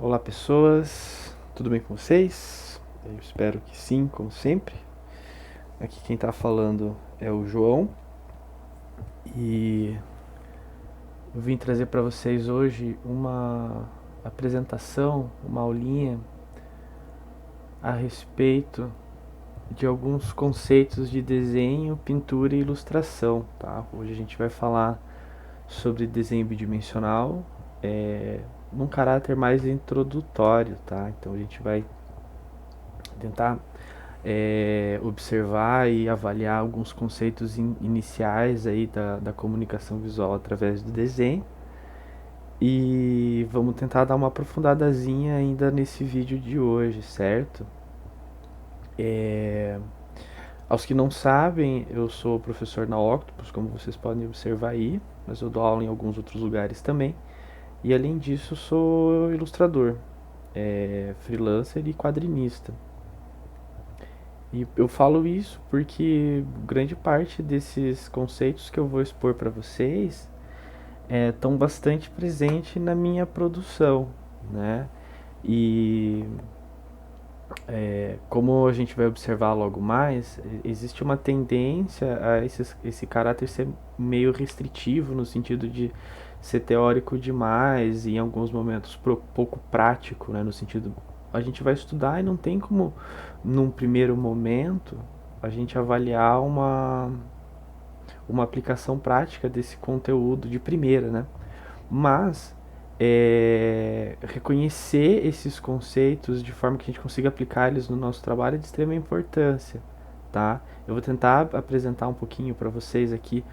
Olá pessoas, tudo bem com vocês? Eu espero que sim, como sempre. Aqui quem está falando é o João e eu vim trazer para vocês hoje uma apresentação, uma aulinha a respeito de alguns conceitos de desenho, pintura e ilustração, tá? Hoje a gente vai falar sobre desenho bidimensional, num caráter mais introdutório, tá? Então a gente vai tentar observar e avaliar alguns conceitos iniciais aí da comunicação visual através do desenho. E vamos tentar dar uma aprofundadazinha ainda nesse vídeo de hoje, certo? Aos que não sabem, eu sou professor na Octopus, como vocês podem observar aí, mas eu dou aula em alguns outros lugares também. E além disso, sou ilustrador, freelancer e quadrinista. E eu falo isso porque grande parte desses conceitos que eu vou expor para vocês estão bastante presentes na minha produção, né? E como a gente vai observar logo mais, existe uma tendência a esse caráter ser meio restritivo, no sentido de ser teórico demais e em alguns momentos pouco prático, né? No sentido, a gente vai estudar e não tem como, num primeiro momento, a gente avaliar uma aplicação prática desse conteúdo de primeira, né? Mas reconhecer esses conceitos de forma que a gente consiga aplicar eles no nosso trabalho é de extrema importância, tá? Eu vou tentar apresentar um pouquinho para vocês aqui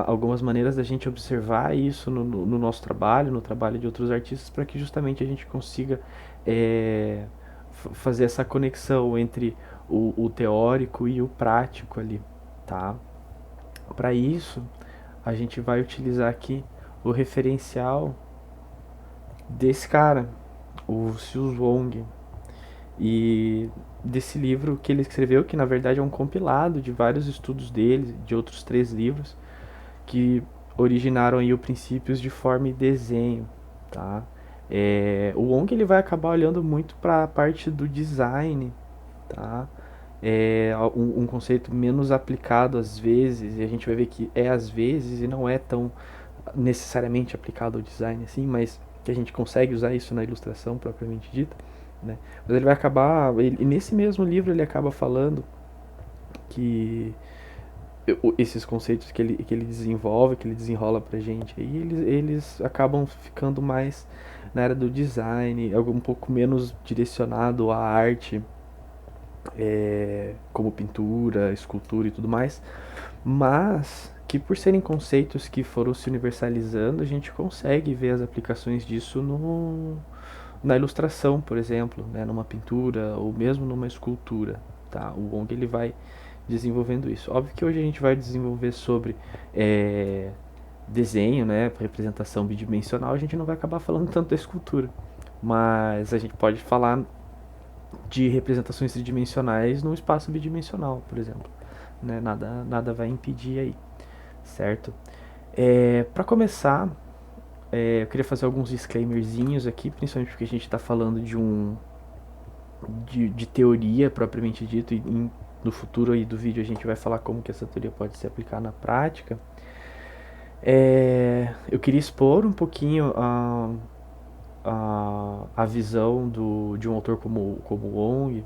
algumas maneiras da gente observar isso no nosso trabalho, no trabalho de outros artistas, para que justamente a gente consiga é, fazer essa conexão entre o teórico e o prático ali, tá? Para isso, a gente vai utilizar aqui o referencial desse cara, o Siu Wong, e desse livro que ele escreveu, que na verdade é um compilado de vários estudos dele, de outros 3 livros, que originaram aí o Princípios de Forma e Desenho, tá? O Wong ele vai acabar olhando muito para a parte do design, tá? Um conceito menos aplicado às vezes, e a gente vai ver que é às vezes e não é tão necessariamente aplicado ao design assim, mas que a gente consegue usar isso na ilustração propriamente dita, né? Mas ele vai acabar, nesse mesmo livro ele acaba falando que esses conceitos que ele desenvolve, que ele desenrola pra gente, aí eles acabam ficando mais na área do design, algo um pouco menos direcionado à arte, como pintura, escultura e tudo mais, mas que por serem conceitos que foram se universalizando, a gente consegue ver as aplicações disso na ilustração, por exemplo, né, numa pintura ou mesmo numa escultura. Tá? O Wong ele vai desenvolvendo isso. Óbvio que hoje a gente vai desenvolver sobre desenho, né, representação bidimensional, a gente não vai acabar falando tanto da escultura, mas a gente pode falar de representações tridimensionais num espaço bidimensional, por exemplo. Né? Nada vai impedir aí, certo? Para começar, eu queria fazer alguns disclaimerzinhos aqui, principalmente porque a gente está falando de teoria propriamente dito, e no futuro aí do vídeo a gente vai falar como que essa teoria pode se aplicar na prática. Eu queria expor um pouquinho a visão de um autor como Wong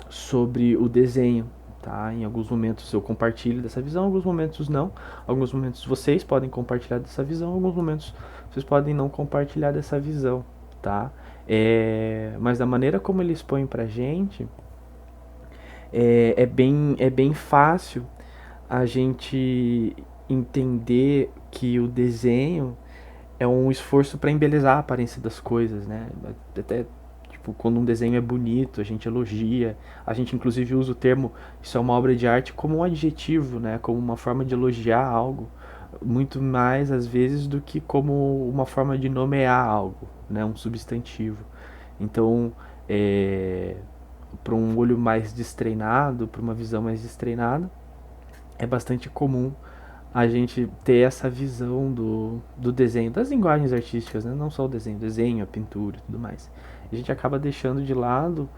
sobre o desenho. Tá? Em alguns momentos eu compartilho dessa visão, em alguns momentos não. Alguns momentos vocês podem compartilhar dessa visão, em alguns momentos vocês podem não compartilhar dessa visão. Tá? Mas da maneira como ele expõe pra gente, é bem fácil a gente entender que o desenho é um esforço para embelezar a aparência das coisas, né? Até tipo, quando um desenho é bonito, a gente elogia, a gente inclusive usa o termo isso é uma obra de arte como um adjetivo, né? Como uma forma de elogiar algo, muito mais às vezes do que como uma forma de nomear algo, né? Um substantivo. Então, para um olho mais destreinado, para uma visão mais destreinada, é bastante comum a gente ter essa visão do desenho, das linguagens artísticas, né? Não só o desenho, a pintura e tudo mais. A gente acaba deixando de lado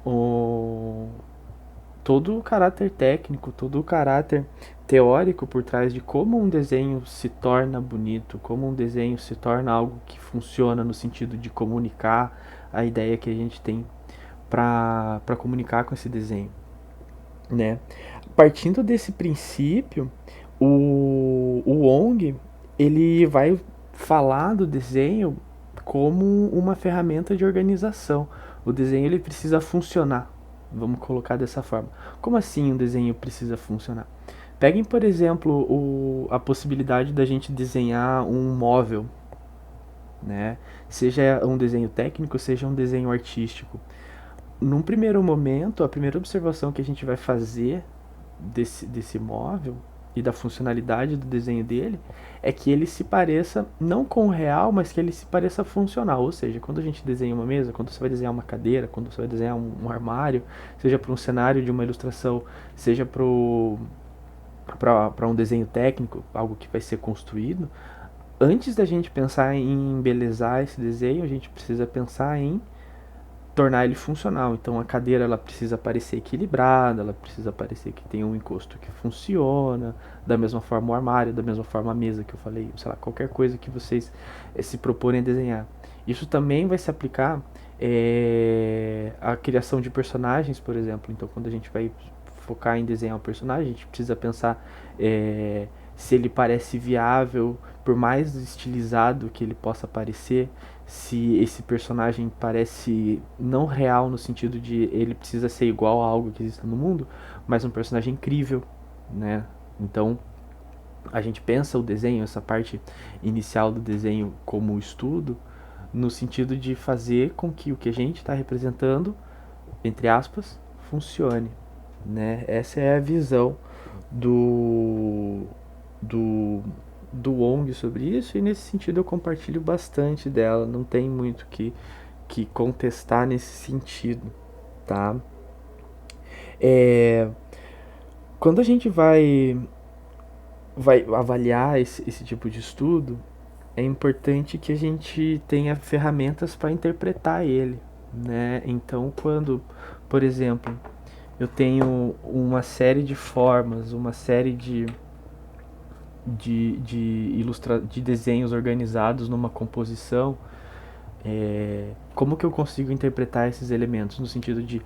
o, todo o caráter técnico, todo o caráter teórico por trás de como um desenho se torna bonito, como um desenho se torna algo que funciona no sentido de comunicar a ideia que a gente tem para comunicar com esse desenho, né? Partindo desse princípio, o Wong ele vai falar do desenho como uma ferramenta de organização. O desenho ele precisa funcionar. Vamos colocar dessa forma. Como assim um desenho precisa funcionar? Peguem, por exemplo, a possibilidade da gente desenhar um móvel, né? Seja um desenho técnico, seja um desenho artístico. Num primeiro momento, a primeira observação que a gente vai fazer desse móvel e da funcionalidade do desenho dele é que ele se pareça não com o real, mas que ele se pareça funcional. Ou seja, quando a gente desenha uma mesa, quando você vai desenhar uma cadeira, quando você vai desenhar um armário, seja para um cenário de uma ilustração, seja para um desenho técnico, algo que vai ser construído, antes da gente pensar em embelezar esse desenho, a gente precisa pensar em tornar ele funcional. Então a cadeira ela precisa parecer equilibrada, ela precisa parecer que tem um encosto que funciona, da mesma forma o armário, da mesma forma a mesa que eu falei, sei lá, qualquer coisa que vocês se proporem a desenhar. Isso também vai se aplicar à criação de personagens, por exemplo. Então quando a gente vai focar em desenhar um personagem, a gente precisa pensar se ele parece viável, por mais estilizado que ele possa parecer, se esse personagem parece não real no sentido de ele precisa ser igual a algo que exista no mundo, mas um personagem incrível, né? Então a gente pensa o desenho, essa parte inicial do desenho como estudo, no sentido de fazer com que o que a gente está representando, entre aspas, funcione, né? Essa é a visão do do do Wong sobre isso, e nesse sentido eu compartilho bastante dela, não tem muito que contestar nesse sentido, tá? É, quando a gente vai avaliar esse tipo de estudo, é importante que a gente tenha ferramentas para interpretar ele, né? Então, quando, por exemplo, eu tenho uma série de formas, uma série de desenhos organizados numa composição, como que eu consigo interpretar esses elementos no sentido de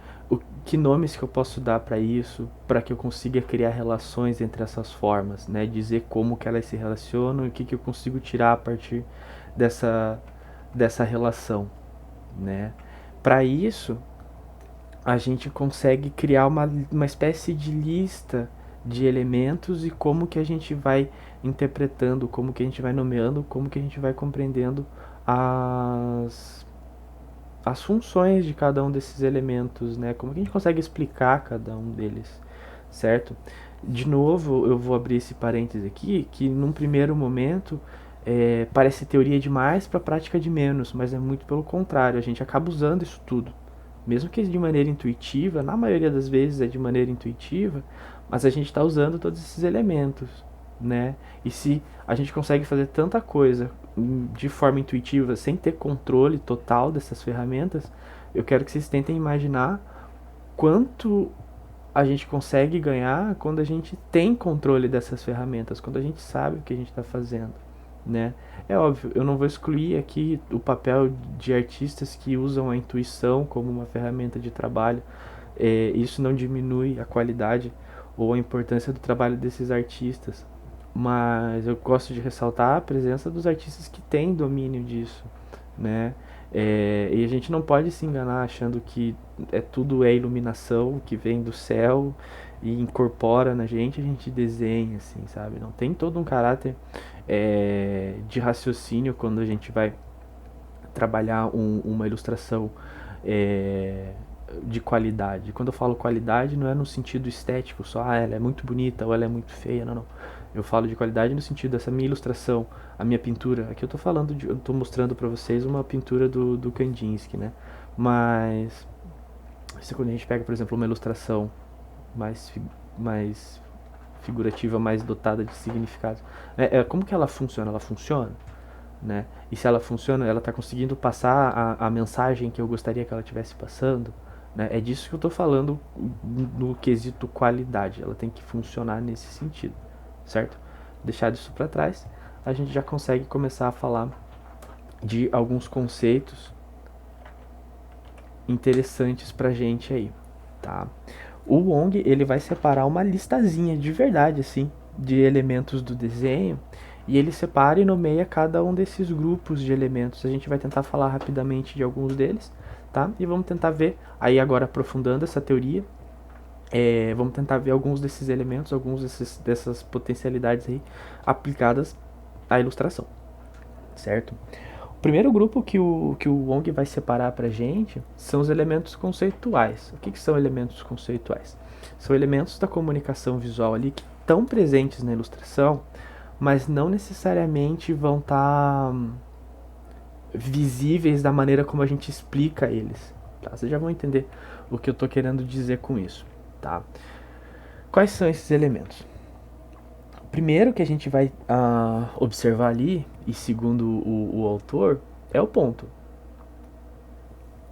que nomes que eu posso dar para isso, para que eu consiga criar relações entre essas formas, né? Dizer como que elas se relacionam e o que eu consigo tirar a partir dessa, dessa relação, né? Para isso, a gente consegue criar uma espécie de lista de elementos e como que a gente vai interpretando, como que a gente vai nomeando, como que a gente vai compreendendo as, as funções de cada um desses elementos, né? Como que a gente consegue explicar cada um deles, certo? De novo, eu vou abrir esse parêntese aqui, que num primeiro momento parece teoria demais para prática de menos, mas é muito pelo contrário, a gente acaba usando isso tudo. Mesmo que de maneira intuitiva, na maioria das vezes é de maneira intuitiva, mas a gente está usando todos esses elementos, né? E se a gente consegue fazer tanta coisa de forma intuitiva, sem ter controle total dessas ferramentas, eu quero que vocês tentem imaginar quanto a gente consegue ganhar quando a gente tem controle dessas ferramentas, quando a gente sabe o que a gente está fazendo, né? É óbvio, eu não vou excluir aqui o papel de artistas que usam a intuição como uma ferramenta de trabalho. Isso não diminui a qualidade ou a importância do trabalho desses artistas, mas eu gosto de ressaltar a presença dos artistas que têm domínio disso, né? E a gente não pode se enganar achando que tudo é iluminação que vem do céu e incorpora na gente, a gente desenha, assim, sabe? Não tem todo um caráter de raciocínio quando a gente vai trabalhar uma ilustração é, de qualidade. Quando eu falo qualidade, não é no sentido estético, só ela é muito bonita ou ela é muito feia, não, não. Eu falo de qualidade no sentido dessa minha ilustração, a minha pintura. Aqui eu tô falando, eu tô mostrando para vocês uma pintura do Kandinsky, né? Mas se quando a gente pega, por exemplo, uma ilustração mais figurativa mais dotada de significado. Como que ela funciona? Ela funciona, né? E se ela funciona, ela está conseguindo passar a mensagem que eu gostaria que ela estivesse passando, né? É disso que eu estou falando no quesito qualidade. Ela tem que funcionar nesse sentido, certo? Deixar isso para trás, a gente já consegue começar a falar de alguns conceitos interessantes pra gente aí, tá? O Wong, ele vai separar uma listazinha de verdade, assim, de elementos do desenho, e ele separa e nomeia cada um desses grupos de elementos. A gente vai tentar falar rapidamente de alguns deles, tá? E vamos tentar ver, aí agora aprofundando essa teoria, vamos tentar ver alguns desses elementos, dessas potencialidades aí aplicadas à ilustração, certo? O primeiro grupo que o Wong vai separar para a gente são os elementos conceituais. O que são elementos conceituais? São elementos da comunicação visual ali que estão presentes na ilustração, mas não necessariamente vão estar visíveis da maneira como a gente explica eles. Tá? Vocês já vão entender o que eu estou querendo dizer com isso. Tá? Quais são esses elementos? Primeiro que a gente vai observar ali, e segundo o autor, é o ponto.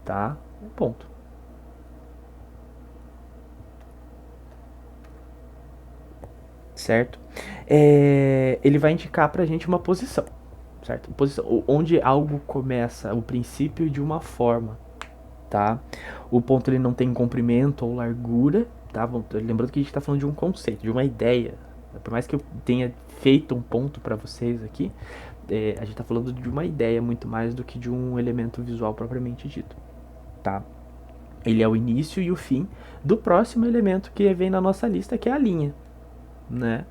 Tá? O ponto. Certo? Ele vai indicar pra gente uma posição. Certo? Posição, onde algo começa, o princípio de uma forma. Tá? O ponto ele não tem comprimento ou largura. Tá? Lembrando que a gente está falando de um conceito, de uma ideia. Por mais que eu tenha feito um ponto para vocês aqui, a gente está falando de uma ideia muito mais do que de um elemento visual propriamente dito. Tá? Ele é o início e o fim do próximo elemento que vem na nossa lista, que é a linha. Né?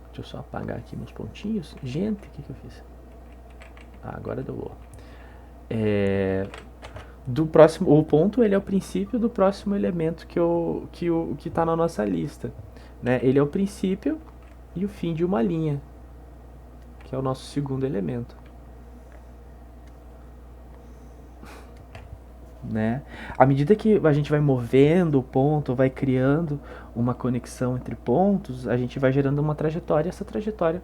Deixa eu só apagar aqui meus pontinhos. Gente, o que eu fiz? Agora deu boa. Do próximo, o ponto ele é o princípio do próximo elemento que está na nossa lista, né? Ele é o princípio e o fim de uma linha, que é o nosso segundo elemento, né? À medida que a gente vai movendo o ponto, vai criando uma conexão entre pontos, a gente vai gerando uma trajetória. Essa trajetória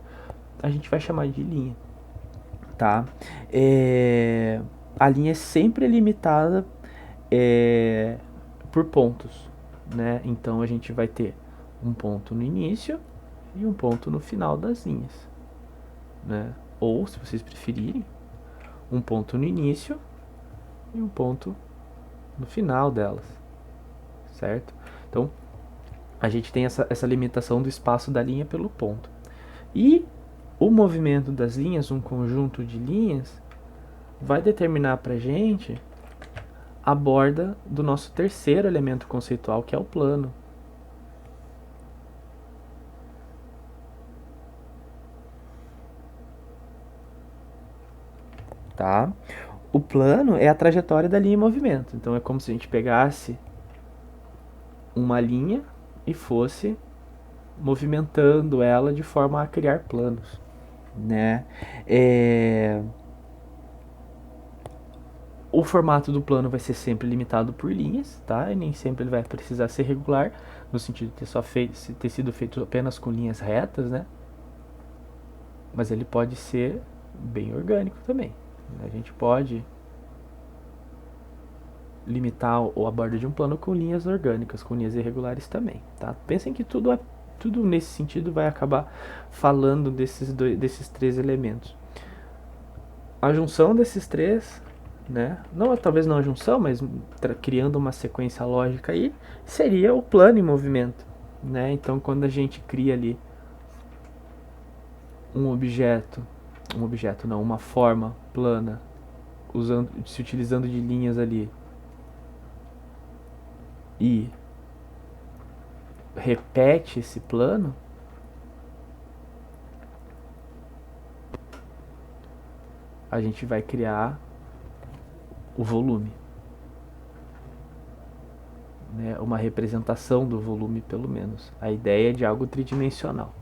a gente vai chamar de linha, tá? A linha é sempre limitada por pontos, né? Então a gente vai ter um ponto no início e um ponto no final das linhas, né? Ou, se vocês preferirem, um ponto no início e um ponto no final delas, certo? Então a gente tem essa limitação do espaço da linha pelo ponto. E o movimento das linhas, um conjunto de linhas, vai determinar pra gente a borda do nosso terceiro elemento conceitual, que é o plano. Tá? O plano é a trajetória da linha em movimento. Então é como se a gente pegasse uma linha e fosse movimentando ela de forma a criar planos, né? O formato do plano vai ser sempre limitado por linhas, tá? E nem sempre ele vai precisar ser regular, no sentido de ter sido feito apenas com linhas retas, né? Mas ele pode ser bem orgânico também. A gente pode limitar a borda de um plano com linhas orgânicas, com linhas irregulares também, tá? Pensem que tudo nesse sentido vai acabar falando desses três elementos. A junção desses três, né? Talvez não a junção, mas criando uma sequência lógica aí, seria o plano em movimento, né? Então quando a gente cria ali uma forma plana, se utilizando de linhas ali, e repete esse plano, a gente vai criar o volume, né? Uma representação do volume, pelo menos. A ideia é de algo tridimensional,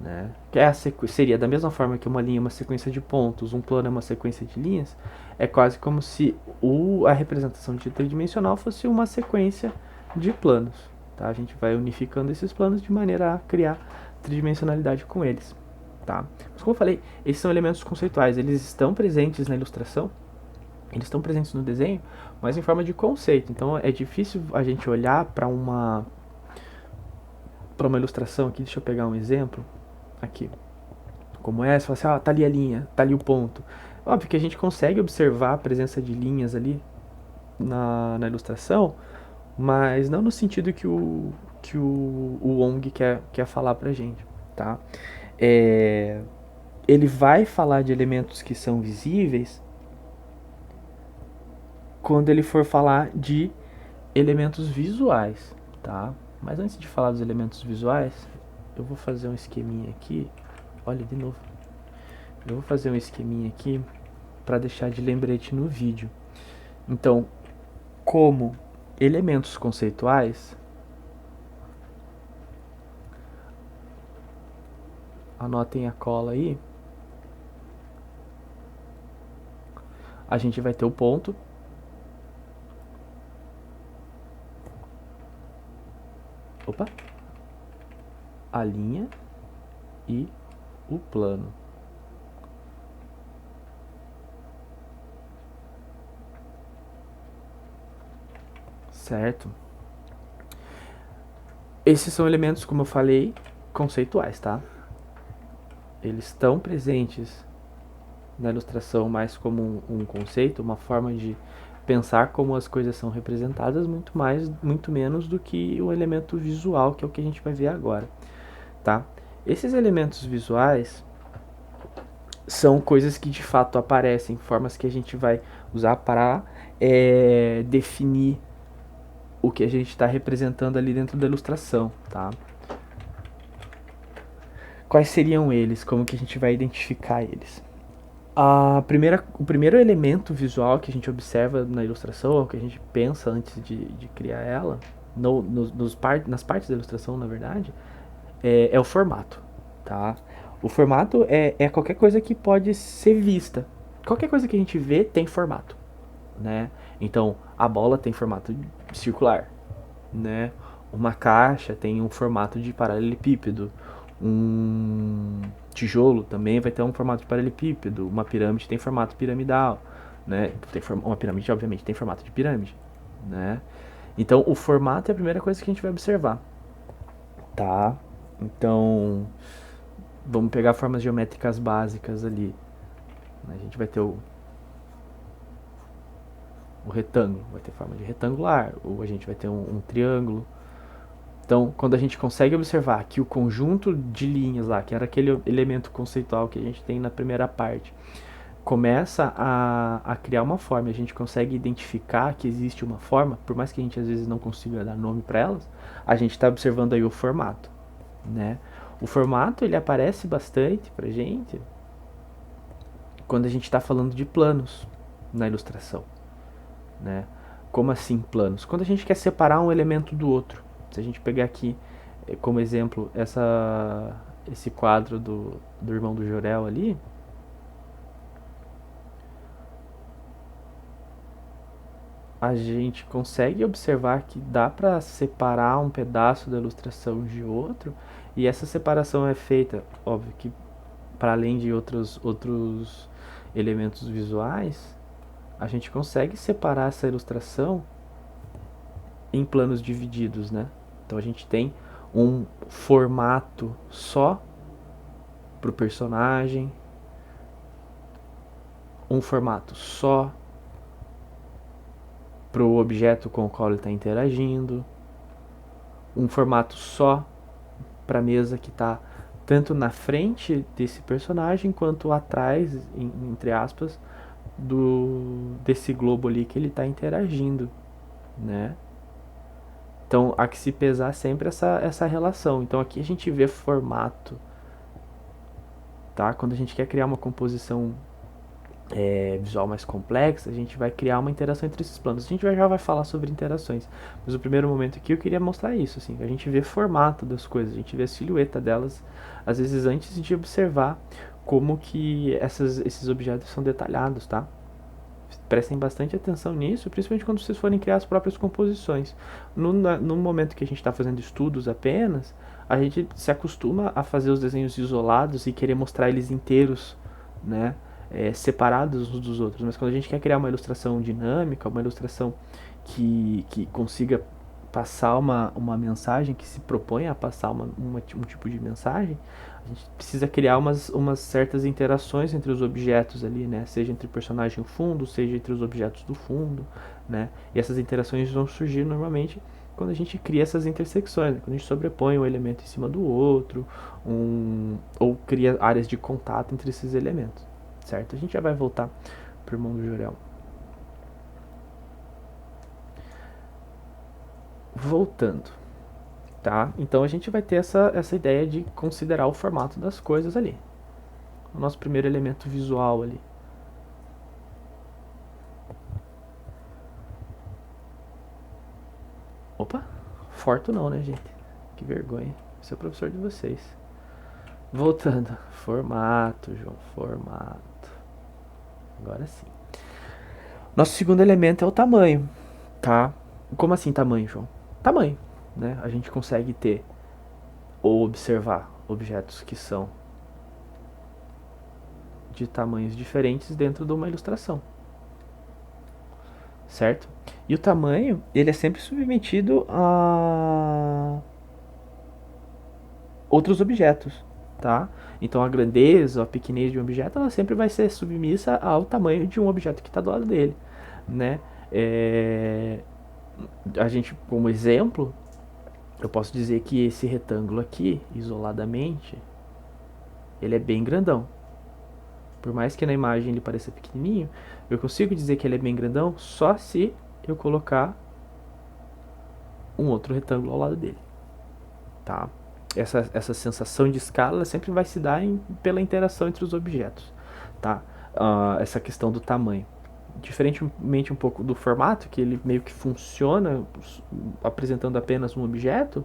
né? Que seria da mesma forma que uma linha é uma sequência de pontos, um plano é uma sequência de linhas. É quase como se a representação tridimensional fosse uma sequência de planos, tá? A gente vai unificando esses planos de maneira a criar tridimensionalidade com eles, tá? Mas como eu falei, esses são elementos conceituais, eles estão presentes na ilustração, eles estão presentes no desenho, mas em forma de conceito. Então é difícil a gente olhar para uma ilustração aqui, deixa eu pegar um exemplo aqui, como essa, falar assim, tá ali a linha, tá ali o ponto. Óbvio que a gente consegue observar a presença de linhas ali na ilustração, mas não no sentido que o Wong quer falar pra gente, tá? Ele vai falar de elementos que são visíveis quando ele for falar de elementos visuais, tá? Mas antes de falar dos elementos visuais, eu vou fazer um esqueminha aqui. Olha de novo. Eu vou fazer um esqueminha aqui para deixar de lembrete no vídeo. Então, como elementos conceituais, anotem a cola aí. A gente vai ter o ponto, a linha e o plano. Certo? Esses são elementos, como eu falei, conceituais, tá? Eles estão presentes na ilustração mais como um conceito, uma forma de pensar como as coisas são representadas, muito menos do que o elemento visual, que é o que a gente vai ver agora, tá? Esses elementos visuais são coisas que de fato aparecem, formas que a gente vai usar para definir o que a gente está representando ali dentro da ilustração, tá? Quais seriam eles? Como que a gente vai identificar eles? O primeiro elemento visual que a gente observa na ilustração, ou que a gente pensa antes de criar ela, nas partes da ilustração, na verdade, é o formato, tá? O formato é qualquer coisa que pode ser vista. Qualquer coisa que a gente vê tem formato, né? Então, a bola tem formato circular, né? Uma caixa tem um formato de paralelepípedo. Um tijolo também vai ter um formato de paralelepípedo. Uma pirâmide tem formato piramidal, né? Uma pirâmide, obviamente, tem formato de pirâmide, né? Então, o formato é a primeira coisa que a gente vai observar, tá? Então, vamos pegar formas geométricas básicas ali. A gente vai ter o retângulo, vai ter forma de retangular, ou a gente vai ter um triângulo. Então, quando a gente consegue observar que o conjunto de linhas lá, que era aquele elemento conceitual que a gente tem na primeira parte, começa a criar uma forma, a gente consegue identificar que existe uma forma, por mais que a gente às vezes não consiga dar nome para elas, a gente está observando aí o formato, né? O formato ele aparece bastante pra gente quando a gente está falando de planos na ilustração, né? Como assim planos? Quando a gente quer separar um elemento do outro. Se a gente pegar aqui como exemplo esse quadro do irmão do Jorel ali, a gente consegue observar que dá para separar um pedaço da ilustração de outro, e essa separação é feita, óbvio que para além de outros elementos visuais, a gente consegue separar essa ilustração em planos divididos, né? Então a gente tem um formato só para o personagem, um formato só para o objeto com o qual ele está interagindo, um formato só para a mesa que está tanto na frente desse personagem quanto atrás, entre aspas, desse globo ali que ele está interagindo, né? Então, há que se pesar sempre essa relação. Então, aqui a gente vê formato, tá? Quando a gente quer criar uma composição visual mais complexa, a gente vai criar uma interação entre esses planos. A gente já vai falar sobre interações, mas no primeiro momento aqui eu queria mostrar isso, assim, a gente vê formato das coisas, a gente vê a silhueta delas, às vezes antes de observar como que esses objetos são detalhados, tá? Prestem bastante atenção nisso, principalmente quando vocês forem criar as próprias composições. No momento que a gente está fazendo estudos apenas, a gente se acostuma a fazer os desenhos isolados e querer mostrar eles inteiros, né? Separados uns dos outros. Mas quando a gente quer criar uma ilustração dinâmica, uma ilustração que consiga passar uma mensagem, que se propõe a passar um tipo de mensagem, a gente precisa criar umas certas interações entre os objetos ali, né? Seja entre o personagem e o fundo, seja entre os objetos do fundo, né? E essas interações vão surgir normalmente quando a gente cria essas intersecções, né? Quando a gente sobrepõe um elemento em cima do outro, ou cria áreas de contato entre esses elementos, certo? A gente já vai voltar pro irmão do Jorel. Voltando, tá? Então a gente vai ter essa ideia de considerar o formato das coisas ali. O nosso primeiro elemento visual ali. Opa, forto não, né, gente? Que vergonha. Esse é o professor de vocês. Voltando. Formato, João, formato. Agora sim. Nosso segundo elemento é o tamanho, tá? Como assim tamanho, João? Tamanho, né? A gente consegue ter ou observar objetos que são de tamanhos diferentes dentro de uma ilustração, certo? E o tamanho, ele é sempre submetido a outros objetos, tá? Então a grandeza, a pequenez de um objeto, ela sempre vai ser submissa ao tamanho de um objeto que está do lado dele, né? A gente, como exemplo, eu posso dizer que esse retângulo aqui, isoladamente, ele é bem grandão. Por mais que na imagem ele pareça pequenininho, eu consigo dizer que ele é bem grandão só se eu colocar um outro retângulo ao lado dele, tá? Essa sensação de escala sempre vai se dar pela interação entre os objetos, tá? Essa questão do tamanho. Diferentemente um pouco do formato, que ele meio que funciona apresentando apenas um objeto,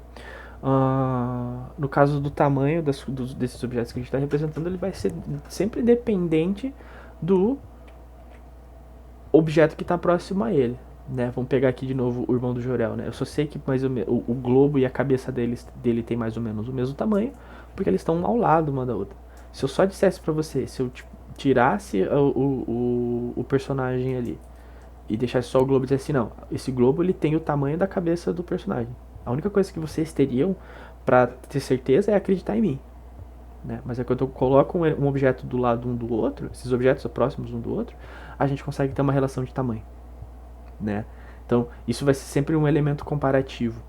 no caso do tamanho desses objetos que a gente está representando, ele vai ser sempre dependente do objeto que está próximo a ele. Né? Vamos pegar aqui de novo o irmão do Jorel. Né? Eu só sei que mais ou menos, o globo e a cabeça dele tem mais ou menos o mesmo tamanho, porque eles estão ao lado uma da outra. Se eu só dissesse para você, se eu tirasse o personagem ali e deixasse só o globo e dissesse, não, esse globo ele tem o tamanho da cabeça do personagem. A única coisa que vocês teriam para ter certeza é acreditar em mim. Né? Mas é quando eu coloco um objeto do lado um do outro, esses objetos são próximos um do outro, a gente consegue ter uma relação de tamanho. Né? Então, isso vai ser sempre um elemento comparativo.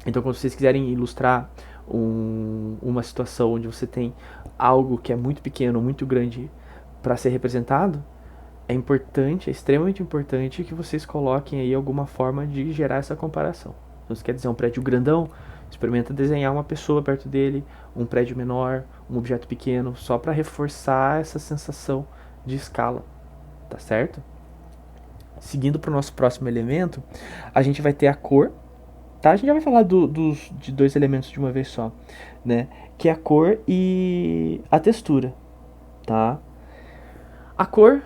Então, quando vocês quiserem ilustrar uma situação onde você tem algo que é muito pequeno, muito grande para ser representado, é importante, é extremamente importante que vocês coloquem aí alguma forma de gerar essa comparação. Então, se quer dizer um prédio grandão, experimenta desenhar uma pessoa perto dele, um prédio menor, um objeto pequeno, só para reforçar essa sensação de escala, tá certo? Seguindo para o nosso próximo elemento, a gente vai ter a cor, tá? A gente já vai falar de dois elementos de uma vez só, né? Que é a cor e a textura, tá? A cor,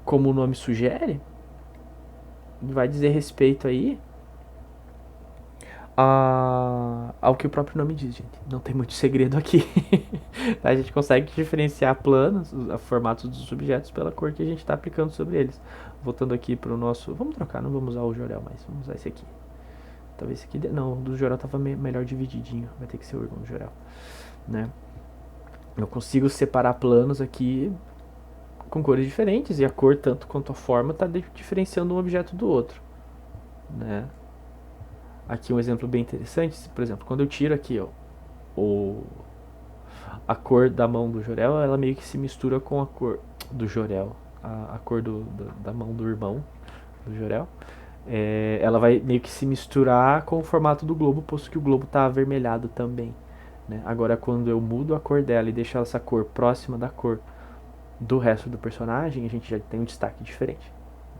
como o nome sugere, vai dizer respeito aí ao que o próprio nome diz, gente. Não tem muito segredo aqui. A gente consegue diferenciar planos, formatos dos objetos pela cor que a gente está aplicando sobre eles. Voltando aqui para o nosso... Vamos trocar, não vamos usar o Jorel mais. Vamos usar esse aqui. Talvez esse aqui... Não, o do Jorel estava melhor divididinho. Vai ter que ser o irmão do Jorel. Né? Eu consigo separar planos aqui com cores diferentes. E a cor, tanto quanto a forma, está diferenciando um objeto do outro. Né? Aqui um exemplo bem interessante, por exemplo, quando eu tiro aqui ó, a cor da mão do Jorel, ela meio que se mistura com a cor do Jorel, a cor da mão do irmão do Jorel. Ela vai meio que se misturar com o formato do globo, posto que o globo está avermelhado também. Né? Agora, quando eu mudo a cor dela e deixo essa cor próxima da cor do resto do personagem, a gente já tem um destaque diferente.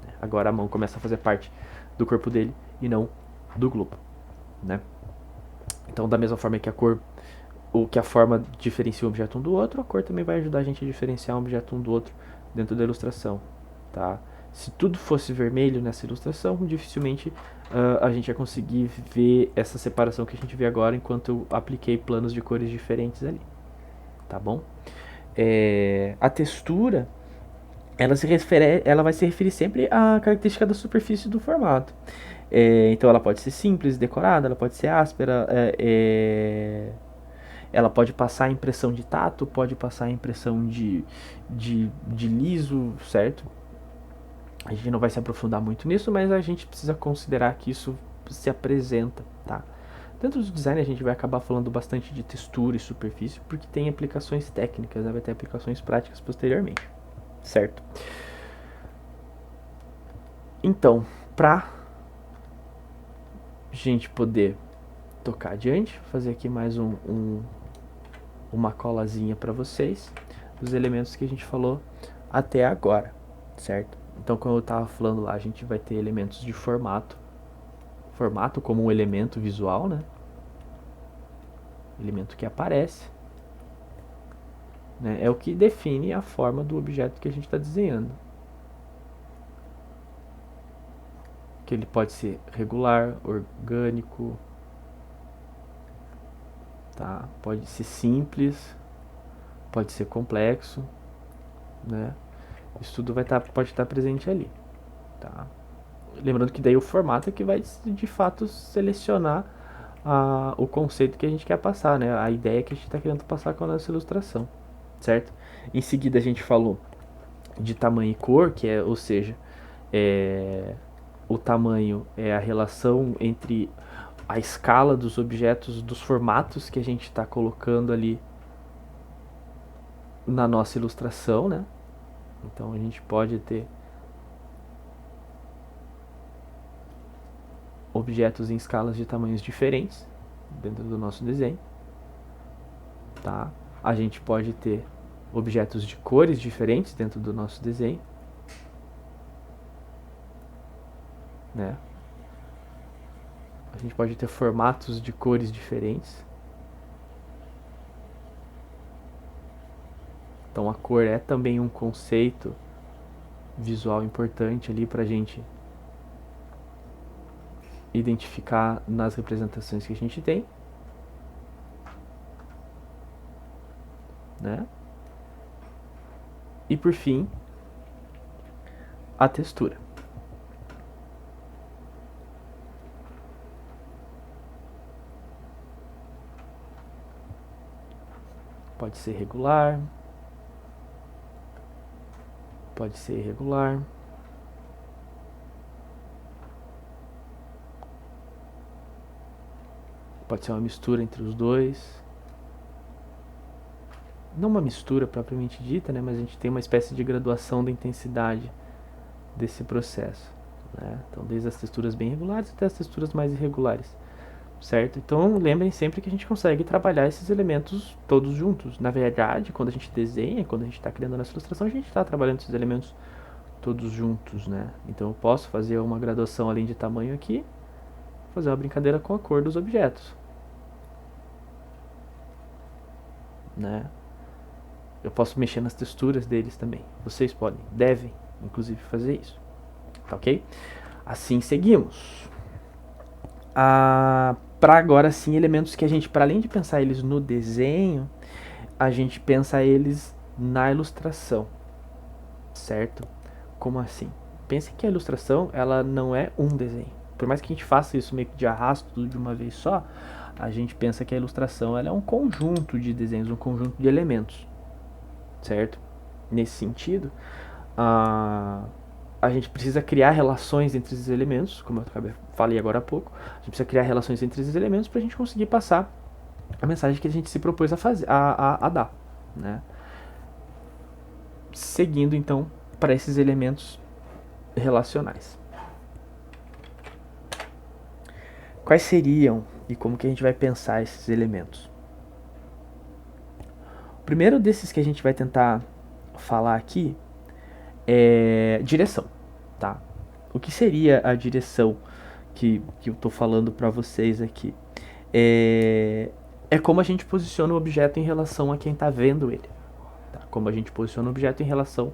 Né? Agora a mão começa a fazer parte do corpo dele e não do globo, né? Então, da mesma forma que a cor, o que a forma diferencia um objeto um do outro, a cor também vai ajudar a gente a diferenciar um objeto um do outro dentro da ilustração, tá? Se tudo fosse vermelho nessa ilustração, dificilmente a gente ia conseguir ver essa separação que a gente vê agora enquanto eu apliquei planos de cores diferentes ali, tá bom? A textura, ela vai se referir sempre à característica da superfície do formato. Então ela pode ser simples, decorada, ela pode ser áspera, ela pode passar a impressão de tato, pode passar a impressão de liso, certo? A gente não vai se aprofundar muito nisso, mas a gente precisa considerar que isso se apresenta, tá? Dentro do design a gente vai acabar falando bastante de textura e superfície, porque tem aplicações técnicas, né? Vai ter aplicações práticas posteriormente, certo? Então, pra gente poder tocar adiante, fazer aqui mais uma colazinha para vocês dos elementos que a gente falou até agora, certo? Então, como eu estava falando lá, a gente vai ter elementos de formato como um elemento visual, né? Elemento que aparece, né? É o que define a forma do objeto que a gente está desenhando. Que ele pode ser regular, orgânico, tá? Pode ser simples, pode ser complexo, né? Isso tudo pode estar presente ali, tá? Lembrando que daí o formato é que vai de fato selecionar o conceito que a gente quer passar, né? A ideia que a gente está querendo passar com a nossa ilustração, certo? Em seguida a gente falou de tamanho e cor, que é, ou seja, o tamanho é a relação entre a escala dos objetos, dos formatos que a gente está colocando ali na nossa ilustração, né? Então a gente pode ter objetos em escalas de tamanhos diferentes dentro do nosso desenho, tá? A gente pode ter objetos de cores diferentes dentro do nosso desenho, né? A gente pode ter formatos de cores diferentes. Então a cor é também um conceito visual importante ali para a gente identificar nas representações que a gente tem, né? E por fim, a textura. Pode ser regular, pode ser irregular, pode ser uma mistura entre os dois. Não uma mistura propriamente dita, né, mas a gente tem uma espécie de graduação da intensidade desse processo, né? Então, desde as texturas bem regulares até as texturas mais irregulares, certo? Então, lembrem sempre que a gente consegue trabalhar esses elementos todos juntos. Na verdade, quando a gente desenha, quando a gente está criando a nossa ilustração, a gente está trabalhando esses elementos todos juntos, né? Então, eu posso fazer uma graduação além de tamanho aqui, fazer uma brincadeira com a cor dos objetos, né? Eu posso mexer nas texturas deles também. Vocês podem, devem, inclusive, fazer isso. Tá ok? Assim seguimos. Para agora sim, elementos que a gente, para além de pensar eles no desenho, a gente pensa eles na ilustração. Certo? Como assim? Pense que a ilustração, ela não é um desenho. Por mais que a gente faça isso meio que de arrasto tudo de uma vez só, a gente pensa que a ilustração ela é um conjunto de desenhos, um conjunto de elementos. Certo? Nesse sentido, a gente precisa criar relações entre esses elementos, como eu falei agora há pouco. A gente precisa criar relações entre esses elementos para a gente conseguir passar a mensagem que a gente se propôs a dar, né? Seguindo então para esses elementos relacionais. Quais seriam e como que a gente vai pensar esses elementos? O primeiro desses que a gente vai tentar falar aqui é direção, tá? O que seria a direção que eu estou falando para vocês aqui? É é como a gente posiciona o objeto em relação a quem está vendo ele. Tá? Como a gente posiciona o objeto em relação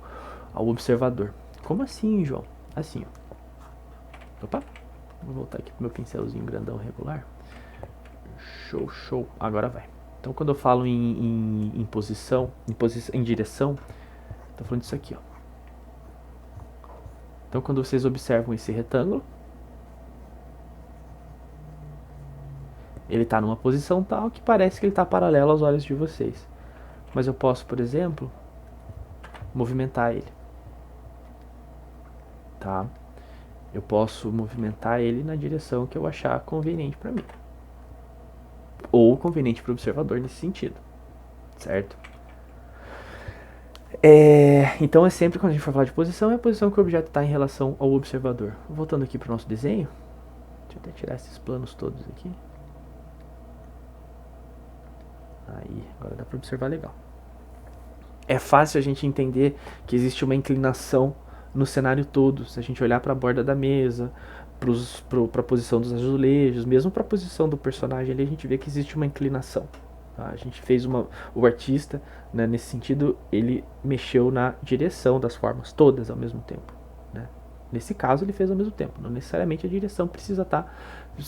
ao observador. Como assim, João? Assim, ó. Opa, vou voltar aqui pro meu pincelzinho grandão regular. Show, show. Agora vai. Então, quando eu falo em posição, em direção, tô falando disso aqui, ó. Então, quando vocês observam esse retângulo, ele está numa posição tal que parece que ele está paralelo aos olhos de vocês. Mas eu posso, por exemplo, movimentar ele. Tá? Eu posso movimentar ele na direção que eu achar conveniente para mim. Ou conveniente para o observador nesse sentido. Certo? Então é sempre quando a gente for falar de posição, é a posição que o objeto está em relação ao observador. Voltando aqui para o nosso desenho. Deixa eu até tirar esses planos todos aqui. Aí, agora dá para observar legal. É fácil a gente entender que existe uma inclinação no cenário todo. Se a gente olhar para a borda da mesa, para a posição dos azulejos, mesmo para a posição do personagem ali, a gente vê que existe uma inclinação. Tá? A gente fez o artista, né, nesse sentido, ele mexeu na direção das formas todas ao mesmo tempo. Né? Nesse caso, ele fez ao mesmo tempo. Não necessariamente a direção precisa estar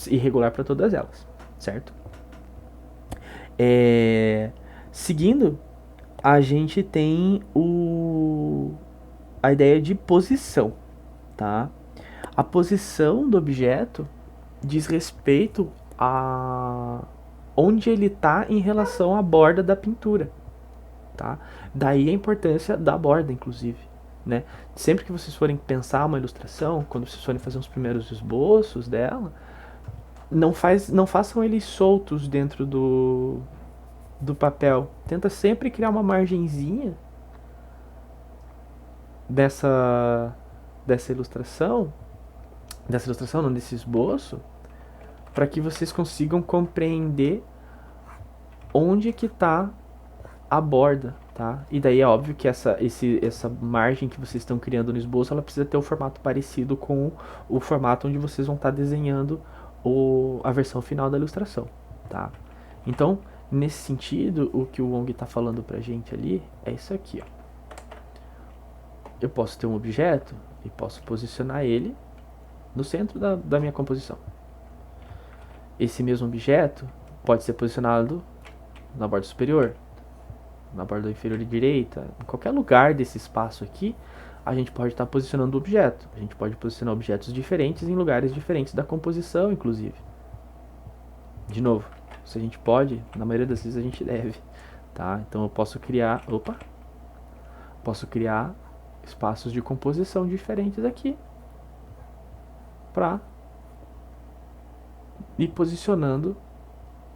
irregular para todas elas, certo? Seguindo, a gente tem a ideia de posição, tá? A posição do objeto diz respeito a onde ele está em relação à borda da pintura, tá? Daí a importância da borda, inclusive, né? Sempre que vocês forem pensar uma ilustração, quando vocês forem fazer os primeiros esboços dela, não façam eles soltos dentro do papel. Tenta sempre criar uma margenzinha dessa ilustração, não, desse esboço, para que vocês consigam compreender onde que está a borda, tá? E daí é óbvio que essa margem que vocês estão criando no esboço, ela precisa ter um formato parecido com o formato onde vocês vão estar desenhando a versão final da ilustração, tá? Então, nesse sentido, o que o Wong está falando pra gente ali é isso aqui, ó. Eu posso ter um objeto e posso posicionar ele no centro da minha composição. Esse mesmo objeto pode ser posicionado na borda superior, na borda inferior direita, em qualquer lugar desse espaço aqui, a gente pode estar posicionando o objeto. A gente pode posicionar objetos diferentes em lugares diferentes da composição, inclusive. De novo, se a gente pode, na maioria das vezes a gente deve, tá? Então eu posso criar, espaços de composição diferentes aqui para ir posicionando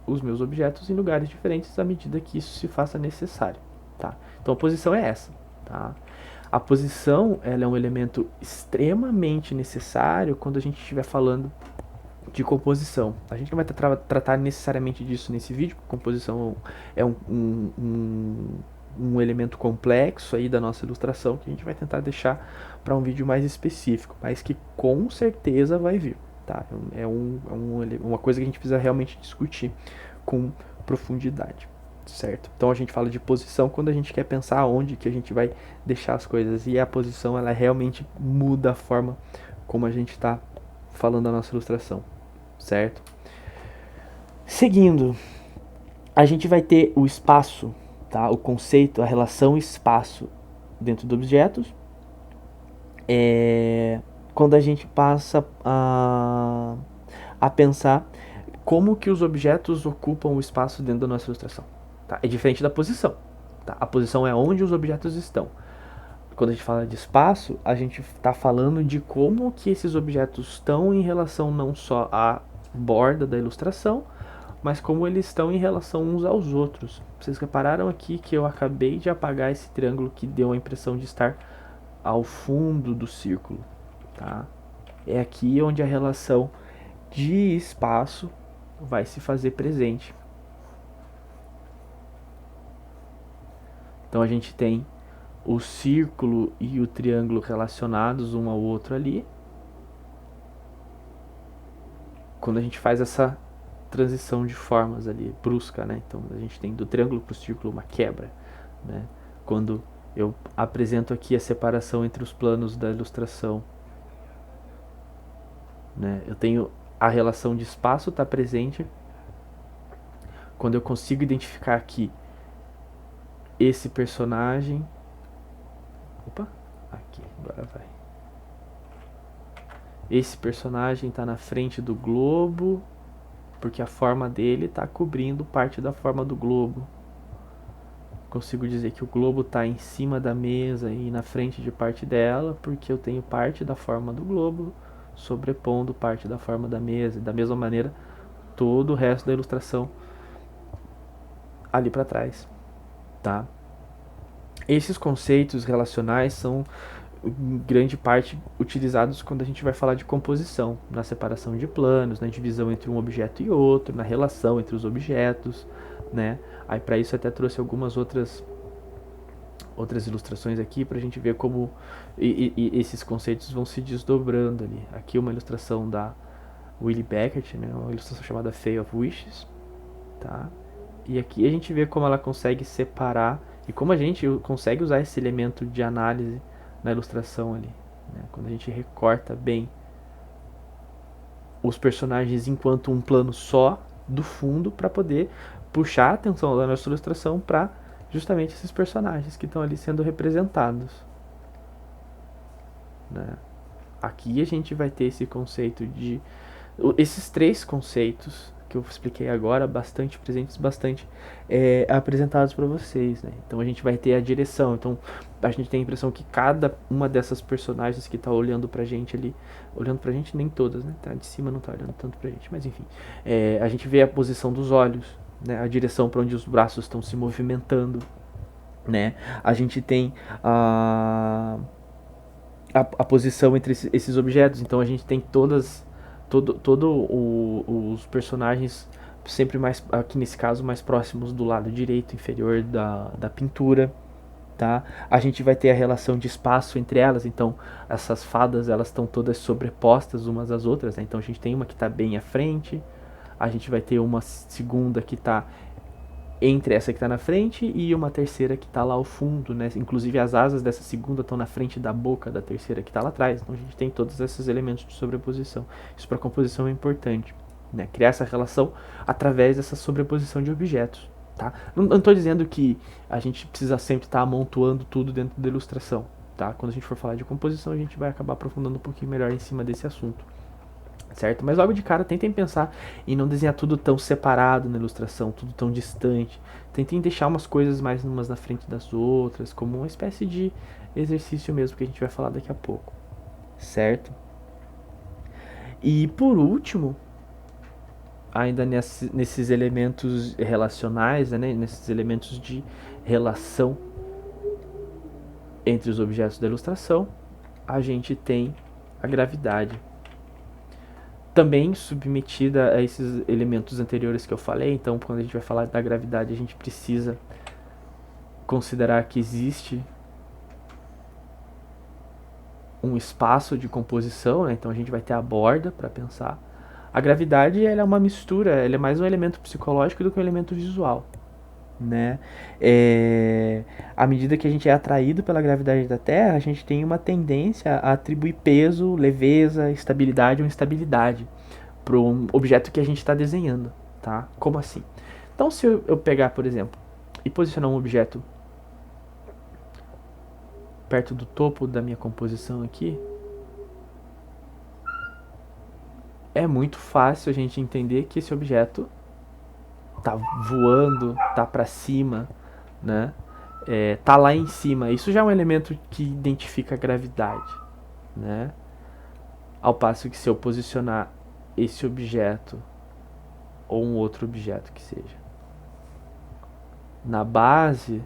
os meus objetos em lugares diferentes à medida que isso se faça necessário, tá? Então a posição é essa, tá? A posição, ela é um elemento extremamente necessário quando a gente estiver falando de composição. A gente não vai tratar necessariamente disso nesse vídeo, composição é um elemento complexo aí da nossa ilustração que a gente vai tentar deixar para um vídeo mais específico, mas que com certeza vai vir, tá? Uma coisa que a gente precisa realmente discutir com profundidade, certo? Então a gente fala de posição quando a gente quer pensar onde que a gente vai deixar as coisas, e a posição ela realmente muda a forma como a gente está falando a nossa ilustração, certo? Seguindo, a gente vai ter o espaço, tá? O conceito, a relação espaço dentro dos objetos. Quando a gente passa a pensar como que os objetos ocupam o espaço dentro da nossa ilustração. Tá? É diferente da posição. Tá? A posição é onde os objetos estão. Quando a gente fala de espaço, a gente está falando de como que esses objetos estão em relação não só à borda da ilustração, mas como eles estão em relação uns aos outros. Vocês repararam aqui que eu acabei de apagar esse triângulo que deu a impressão de estar ao fundo do círculo, tá? É aqui onde a relação de espaço vai se fazer presente. Então a gente tem o círculo e o triângulo relacionados um ao outro ali. Quando a gente faz essa transição de formas ali, brusca, né? Então a gente tem do triângulo para o círculo uma quebra, né? Quando eu apresento aqui a separação entre os planos da ilustração, né? Eu tenho a relação de espaço está presente quando eu consigo identificar aqui esse personagem. Opa, aqui, agora vai. Esse personagem está na frente do globo, porque a forma dele está cobrindo parte da forma do globo. Consigo dizer que o globo está em cima da mesa e na frente de parte dela, porque eu tenho parte da forma do globo sobrepondo parte da forma da mesa. E da mesma maneira, todo o resto da ilustração ali para trás, tá? Esses conceitos relacionais são em grande parte utilizados quando a gente vai falar de composição, na separação de planos, na divisão entre um objeto e outro, na relação entre os objetos, né? Aí para isso eu até trouxe algumas outras ilustrações aqui para a gente ver como esses conceitos vão se desdobrando ali. Aqui uma ilustração da Willie Beckett, né? Uma ilustração chamada Fate of Wishes, tá? E aqui a gente vê como ela consegue separar e como a gente consegue usar esse elemento de análise na ilustração ali, né? Quando a gente recorta bem os personagens enquanto um plano só do fundo para poder puxar a atenção da nossa ilustração para justamente esses personagens que estão ali sendo representados, né? Aqui a gente vai ter esse conceito de esses três conceitos que eu expliquei agora, bastante presentes, bastante apresentados para vocês, né? Então a gente vai ter a direção. Então a gente tem a impressão que cada uma dessas personagens que tá olhando pra gente ali, olhando pra gente, nem todas, né? Tá de cima não tá olhando tanto pra gente, mas enfim, a gente vê a posição dos olhos, né? A direção para onde os braços estão se movimentando, né? A gente tem a posição entre esses objetos. Então a gente tem os personagens sempre mais, aqui nesse caso, mais próximos do lado direito inferior da pintura, tá? A gente vai ter a relação de espaço entre elas. Então essas fadas, elas estão todas sobrepostas umas às outras, né? Então a gente tem uma que está bem à frente, a gente vai ter uma segunda que está entre essa que está na frente e uma terceira que está lá ao fundo, né? Inclusive as asas dessa segunda estão na frente da boca da terceira que está lá atrás. Então a gente tem todos esses elementos de sobreposição. Isso para a composição é importante, né? Criar essa relação através dessa sobreposição de objetos, tá? Não estou dizendo que a gente precisa sempre estar amontoando tudo dentro da ilustração, tá? Quando a gente for falar de composição, a gente vai acabar aprofundando um pouquinho melhor em cima desse assunto, certo? Mas logo de cara tentem pensar em não desenhar tudo tão separado na ilustração, tudo tão distante. Tentem deixar umas coisas mais umas na frente das outras, como uma espécie de exercício mesmo que a gente vai falar daqui a pouco, certo? E por último, ainda nesses elementos relacionais, né, nesses elementos de relação entre os objetos da ilustração, a gente tem a gravidade, também submetida a esses elementos anteriores que eu falei. Então, quando a gente vai falar da gravidade, a gente precisa considerar que existe um espaço de composição, né? Então a gente vai ter a borda para pensar. A gravidade, ela é uma mistura, ela é mais um elemento psicológico do que um elemento visual, né? À medida que a gente é atraído pela gravidade da Terra, a gente tem uma tendência a atribuir peso, leveza, estabilidade ou instabilidade para um objeto que a gente está desenhando, tá? Como assim? Então, se eu pegar, por exemplo, e posicionar um objeto perto do topo da minha composição aqui, é muito fácil a gente entender que esse objeto tá voando, tá para cima, né? Tá lá em cima. Isso já é um elemento que identifica a gravidade, né? Ao passo que se eu posicionar esse objeto ou um outro objeto que seja na base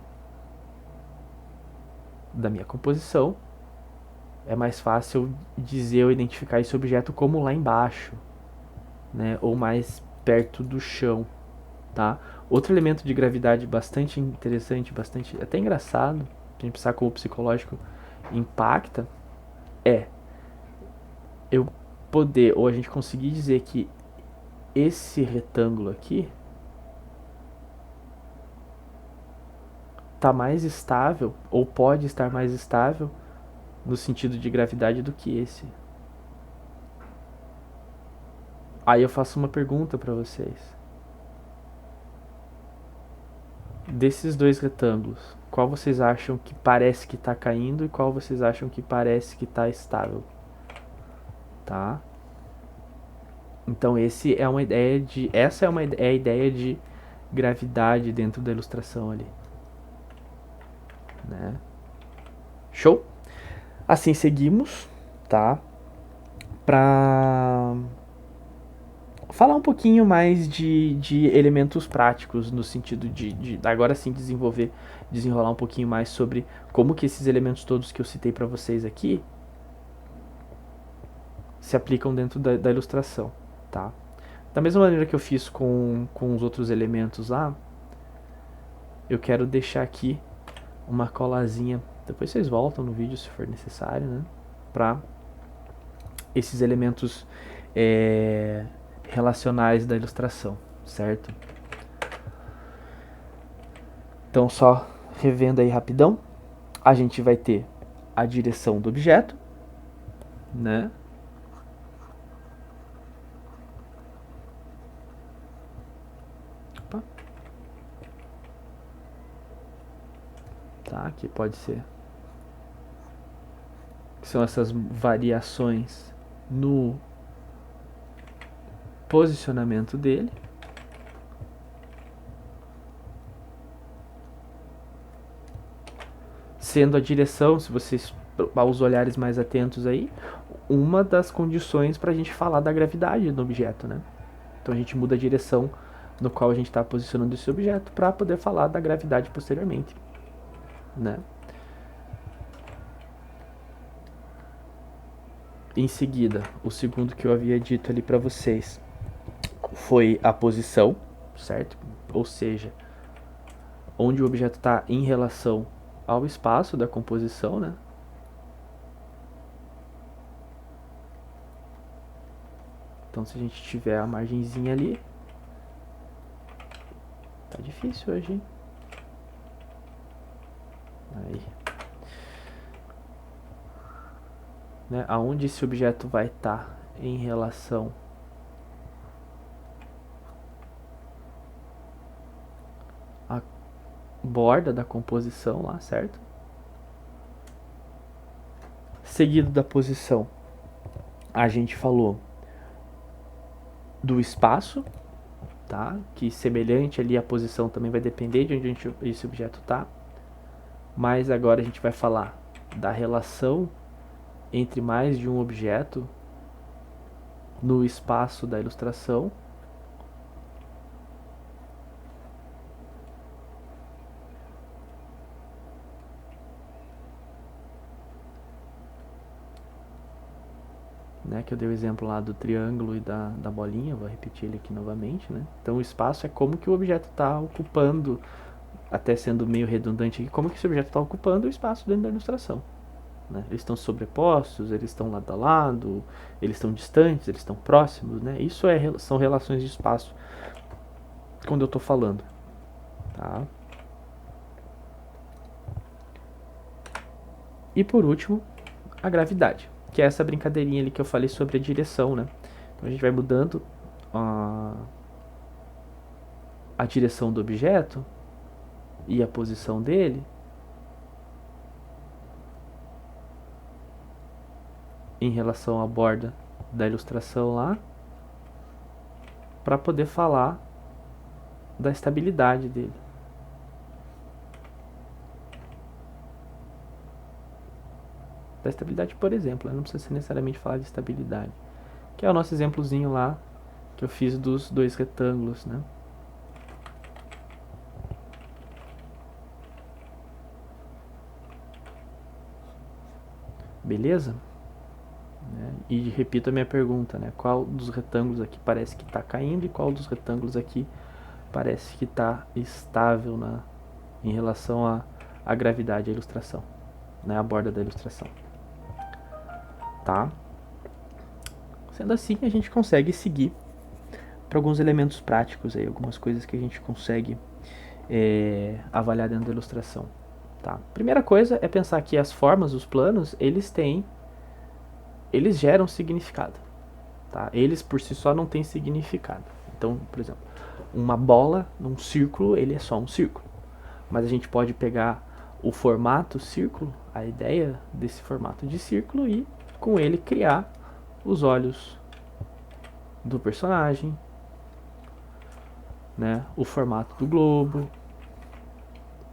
da minha composição, é mais fácil dizer ou identificar esse objeto como lá embaixo, né? Ou mais perto do chão, tá? Outro elemento de gravidade bastante interessante, bastante até engraçado, a gente pensar como o psicológico impacta, é eu poder, ou a gente conseguir dizer que esse retângulo aqui está mais estável, ou pode estar mais estável, no sentido de gravidade do que esse. Aí eu faço uma pergunta para vocês. Desses dois retângulos, qual vocês acham que parece que está caindo e qual vocês acham que parece que está estável? Tá? Então essa é a ideia de gravidade dentro da ilustração ali, né? Show? Assim seguimos, tá? Para falar um pouquinho mais de elementos práticos, no sentido de agora sim desenrolar um pouquinho mais sobre como que esses elementos todos que eu citei para vocês aqui se aplicam dentro da ilustração, tá? Da mesma maneira que eu fiz com os outros elementos lá, eu quero deixar aqui uma colazinha, depois vocês voltam no vídeo se for necessário, né? Para esses elementos relacionais da ilustração, certo? Então, só revendo aí rapidão, a gente vai ter a direção do objeto, né? Opa. Tá, aqui pode ser. São essas variações no posicionamento dele. Sendo a direção, se vocês aos olhares mais atentos aí, uma das condições para a gente falar da gravidade do objeto, né? Então a gente muda a direção no qual a gente está posicionando esse objeto para poder falar da gravidade posteriormente, né? Em seguida, o segundo que eu havia dito ali para vocês foi a posição, certo? Ou seja, onde o objeto está em relação ao espaço da composição, né? Então, se a gente tiver a margenzinha ali, tá difícil hoje, hein? Aí. Né? Aonde esse objeto vai estar em relação à borda da composição lá, certo? Seguido da posição, a gente falou do espaço, tá? Que semelhante ali a posição também vai depender de onde esse objeto está. Mas agora a gente vai falar da relação entre mais de um objeto no espaço da ilustração. Né, que eu dei o exemplo lá do triângulo e da bolinha, vou repetir ele aqui novamente, né? Então o espaço é como que o objeto está ocupando, até sendo meio redundante aqui, como que esse objeto está ocupando o espaço dentro da ilustração. Né? Eles estão sobrepostos, eles estão lado a lado, eles estão distantes, eles estão próximos, né? Isso são relações de espaço quando eu estou falando, tá? E por último, a gravidade, que é essa brincadeirinha ali que eu falei sobre a direção, né? Então a gente vai mudando a direção do objeto e a posição dele em relação à borda da ilustração lá, para poder falar da estabilidade dele. Da estabilidade, por exemplo, não precisa necessariamente falar de estabilidade, que é o nosso exemplozinho lá que eu fiz dos dois retângulos, né? Beleza? E repito a minha pergunta, né? Qual dos retângulos aqui parece que está caindo e qual dos retângulos aqui parece que está estável em relação à gravidade da ilustração, né? A borda da ilustração. Tá? Sendo assim, a gente consegue seguir para alguns elementos práticos, aí, algumas coisas que a gente consegue avaliar dentro da ilustração. Tá? Primeira coisa é pensar que as formas, os planos, eles geram significado. Tá? Eles por si só não têm significado. Então, por exemplo, uma bola num círculo, ele é só um círculo. Mas a gente pode pegar o formato círculo, a ideia desse formato de círculo, e com ele criar os olhos do personagem, né? O formato do globo,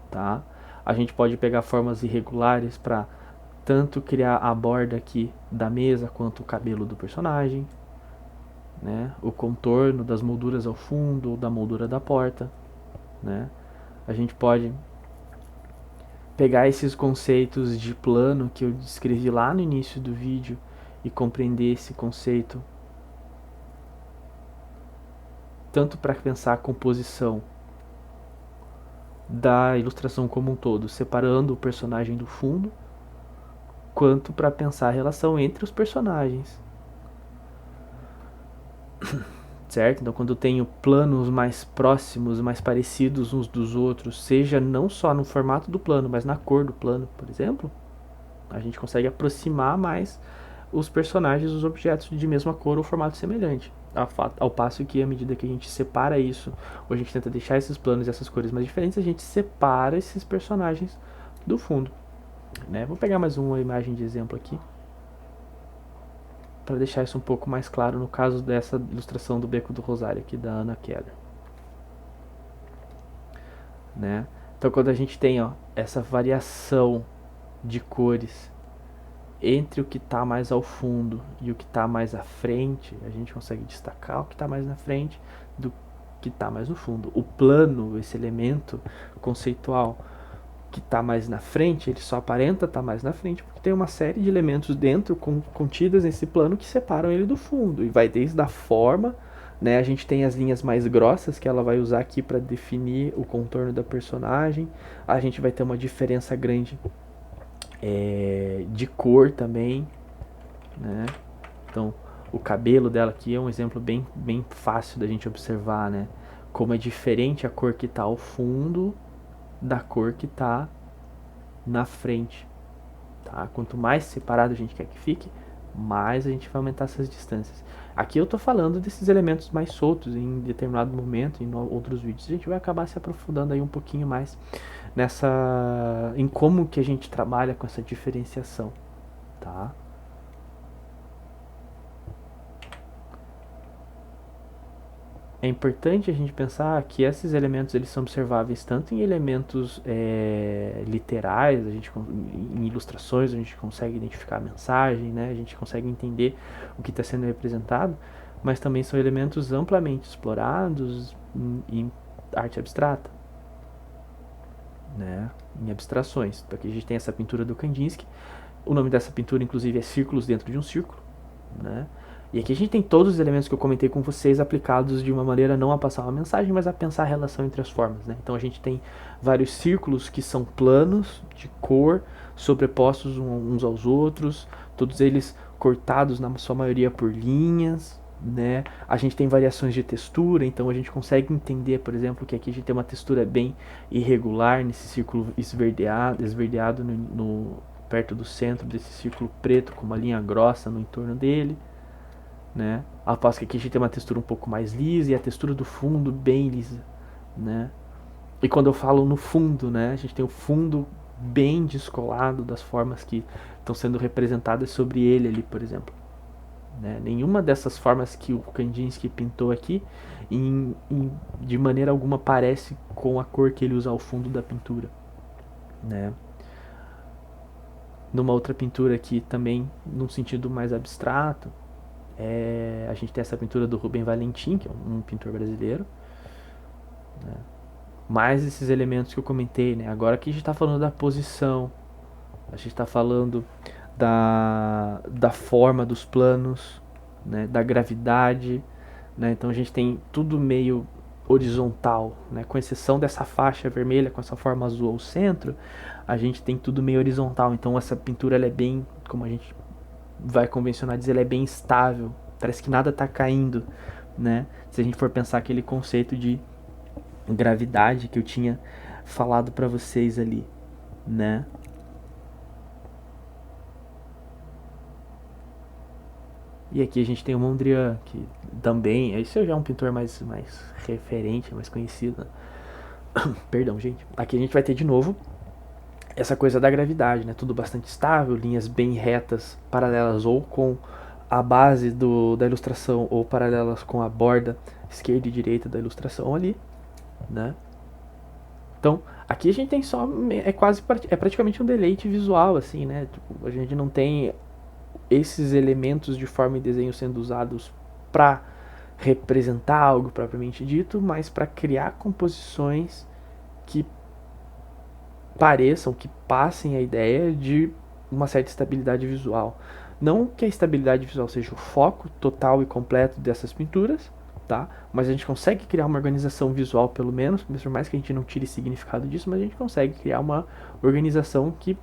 tá? A gente pode pegar formas irregulares para tanto criar a borda aqui da mesa quanto o cabelo do personagem, né? O contorno das molduras ao fundo ou da moldura da porta, né? A gente pode pegar esses conceitos de plano que eu descrevi lá no início do vídeo e compreender esse conceito tanto para pensar a composição da ilustração como um todo, separando o personagem do fundo, quanto para pensar a relação entre os personagens. Certo? Então, quando eu tenho planos mais próximos, mais parecidos uns dos outros, seja não só no formato do plano, mas na cor do plano, por exemplo, a gente consegue aproximar mais os personagens dos objetos de mesma cor ou formato semelhante. Ao passo que, à medida que a gente separa isso, ou a gente tenta deixar esses planos e essas cores mais diferentes, a gente separa esses personagens do fundo. Né? Vou pegar mais uma imagem de exemplo aqui, para deixar isso um pouco mais claro no caso dessa ilustração do Beco do Rosário aqui da Anna Keller. Né? Então, quando a gente tem essa variação de cores entre o que está mais ao fundo e o que está mais à frente, a gente consegue destacar o que está mais na frente do que está mais no fundo. O plano, esse elemento conceitual que está mais na frente, ele só aparenta estar mais na frente porque tem uma série de elementos dentro contidas nesse plano que separam ele do fundo. E vai desde a forma, né? A gente tem as linhas mais grossas que ela vai usar aqui para definir o contorno da personagem. A gente vai ter uma diferença grande de cor também, né? Então, o cabelo dela aqui é um exemplo bem fácil da gente observar, né? Como é diferente a cor que está ao fundo da cor que está na frente, tá? Quanto mais separado a gente quer que fique, mais a gente vai aumentar essas distâncias. Aqui eu estou falando desses elementos mais soltos em determinado momento, em outros vídeos a gente vai acabar se aprofundando aí um pouquinho mais em como que a gente trabalha com essa diferenciação, tá? É importante a gente pensar que esses elementos eles são observáveis tanto em elementos literais, em ilustrações a gente consegue identificar a mensagem, né? A gente consegue entender o que está sendo representado, mas também são elementos amplamente explorados em arte abstrata, né? Em abstrações. Então aqui a gente tem essa pintura do Kandinsky. O nome dessa pintura, inclusive, é Círculos Dentro de um Círculo, né? E aqui a gente tem todos os elementos que eu comentei com vocês aplicados de uma maneira não a passar uma mensagem, mas a pensar a relação entre as formas, né? Então a gente tem vários círculos que são planos de cor, sobrepostos uns aos outros, todos eles cortados na sua maioria por linhas, né? A gente tem variações de textura, então a gente consegue entender, por exemplo, que aqui a gente tem uma textura bem irregular nesse círculo esverdeado perto do centro desse círculo preto, com uma linha grossa no entorno dele, né? Ao passo que aqui a gente tem uma textura um pouco mais lisa e a textura do fundo bem lisa, né? E quando eu falo no fundo, né, a gente tem o fundo bem descolado das formas que estão sendo representadas sobre ele ali, por exemplo. Né? Nenhuma dessas formas que o Kandinsky pintou aqui de maneira alguma parece com a cor que ele usa ao fundo da pintura, né? Numa outra pintura aqui também, num sentido mais abstrato, a gente tem essa pintura do Rubem Valentim, que é um pintor brasileiro, né? Mais esses elementos que eu comentei, né? Agora aqui a gente está falando da posição, a gente está falando da forma dos planos, né? Da gravidade, né? Então a gente tem tudo meio horizontal, né? Com exceção dessa faixa vermelha com essa forma azul ao centro, a gente tem tudo meio horizontal. Então essa pintura ela é bem, como a gente vai convencionar dizer, ela é bem estável. Parece que nada está caindo né? Se a gente for pensar aquele conceito de gravidade que eu tinha falado para vocês ali, né? E aqui a gente tem o Mondrian, que também, esse já é um pintor mais referente, mais conhecido. Perdão, gente. Aqui a gente vai ter de novo essa coisa da gravidade, né? Tudo bastante estável, linhas bem retas, paralelas ou com a base da ilustração ou paralelas com a borda esquerda e direita da ilustração ali, né? Então, aqui a gente tem só é praticamente um deleite visual assim, né? Tipo, a gente não tem esses elementos de forma e desenho sendo usados para representar algo propriamente dito, mas para criar composições que pareçam, que passem a ideia de uma certa estabilidade visual. Não que a estabilidade visual seja o foco total e completo dessas pinturas, tá? Mas a gente consegue criar uma organização visual, pelo menos, por mais que a gente não tire significado disso, mas a gente consegue criar uma organização que